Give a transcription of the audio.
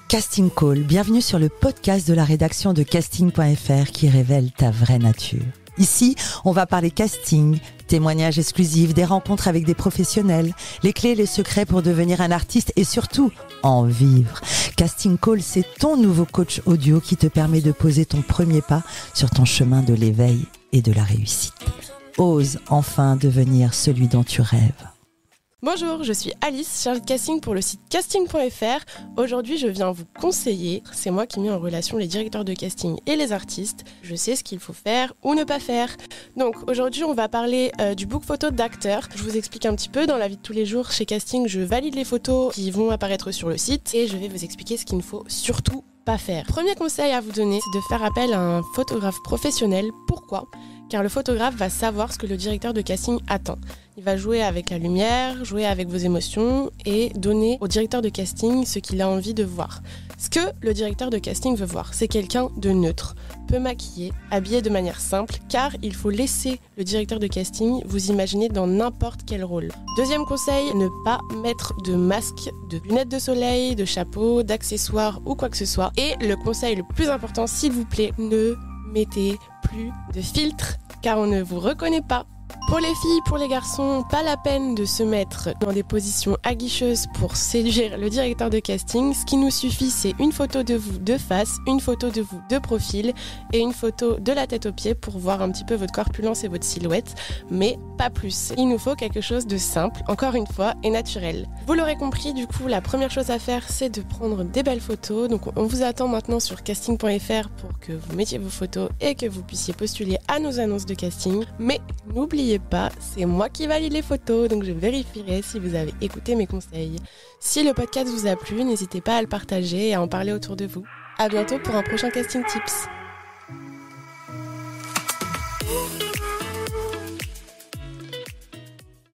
Casting Call, bienvenue sur le podcast de la rédaction de casting.fr qui révèle ta vraie nature. Ici, on va parler casting, témoignages exclusifs, des rencontres avec des professionnels, les clés et les secrets pour devenir un artiste et surtout, en vivre. Casting Call, c'est ton nouveau coach audio qui te permet de poser ton premier pas sur ton chemin de l'éveil et de la réussite. Ose enfin devenir celui dont tu rêves. Bonjour, je suis Alice, chargée de casting pour le site casting.fr. Aujourd'hui, je viens vous conseiller. C'est moi qui mets en relation les directeurs de casting et les artistes. Je sais ce qu'il faut faire ou ne pas faire. Donc aujourd'hui, on va parler du book photo d'acteurs. Je vous explique un petit peu. Dans la vie de tous les jours, chez Casting, je valide les photos qui vont apparaître sur le site et je vais vous expliquer ce qu'il ne faut surtout pas faire. Premier conseil à vous donner, c'est de faire appel à un photographe professionnel. Pourquoi ? Car le photographe va savoir ce que le directeur de casting attend. Il va jouer avec la lumière, jouer avec vos émotions et donner au directeur de casting ce qu'il a envie de voir. Ce que le directeur de casting veut voir, c'est quelqu'un de neutre, peu maquillé, habillé de manière simple, car il faut laisser le directeur de casting vous imaginer dans n'importe quel rôle. Deuxième conseil, ne pas mettre de masque, de lunettes de soleil, de chapeau, d'accessoires ou quoi que ce soit. Et le conseil le plus important, s'il vous plaît, ne mettez plus de filtre car on ne vous reconnaît pas. Pour les filles, pour les garçons, pas la peine de se mettre dans des positions aguicheuses pour séduire le directeur de casting. Ce qui nous suffit, c'est une photo de vous de face, une photo de vous de profil et une photo de la tête aux pieds pour voir un petit peu votre corpulence et votre silhouette, mais pas plus. Il nous faut quelque chose de simple, encore une fois, et naturel. Vous l'aurez compris, du coup, la première chose à faire, c'est de prendre des belles photos. Donc on vous attend maintenant sur casting.fr pour que vous mettiez vos photos et que vous puissiez postuler à nos annonces de casting. Mais n'oubliez pas, c'est moi qui valide les photos, donc je vérifierai si vous avez écouté mes conseils. Si le podcast vous a plu, n'hésitez pas à le partager et à en parler autour de vous. À bientôt pour un prochain Casting Tips.